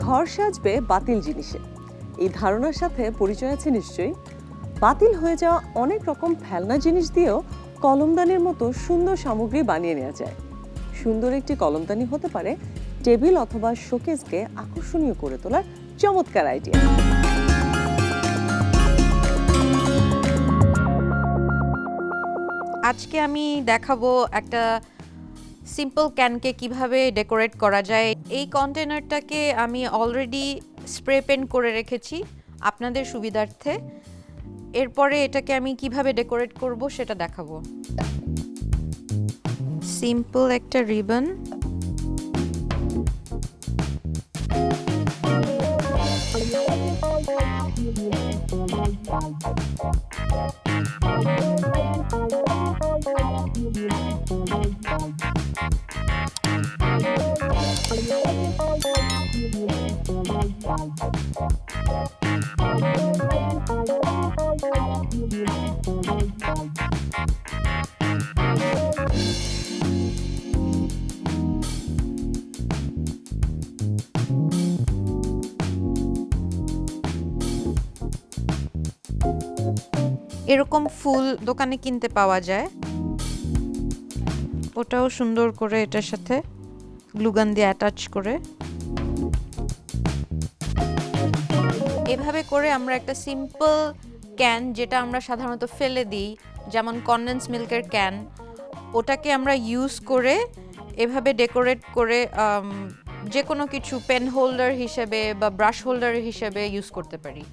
ঘর সাজবে বাতিল জিনিসে, এই ধারণার সাথে পরিচয় আছে নিশ্চয়ই। বাতিল হয়ে যাওয়া অনেক রকম ফেলনা জিনিস দিয়েও কলমদানির মতো সুন্দর সামগ্রী বানিয়ে নেওয়া যায়। সুন্দর একটি কলমদানি হতে পারে টেবিল অথবা শোকেসকে আকর্ষণীয় করে তোলার চমৎকার আইডিয়া। আজকে আমি দেখাবো একটা সিম্পল ক্যানকে কিভাবে ডেকোরেট করা যায়। এই কন্টেনারটাকে আমি অলরেডি স্প্রে পেন্ট করে রেখেছি আপনাদের সুবিধার্থে। এরপরে এটাকে আমি কিভাবে ডেকোরেট করব সেটা দেখাবো। সিম্পল একটা রিবন, এরকম ফুল দোকানে কিনতে পাওয়া যায়, ওটাও সুন্দর করে এটার সাথে গ্লুগান দিয়ে অ্যাটাচ করে এভাবে করে আমরা একটা সিম্পল ক্যান, যেটা আমরা সাধারণত ফেলে দিই, যেমন কনডেন্স মিল্কের ক্যান, ওটাকে আমরা ইউজ করে এভাবে ডেকোরেট করে যে কোনো কিছু পেন হোল্ডার হিসেবে বা ব্রাশ হোল্ডার হিসেবে ইউজ করতে পারি।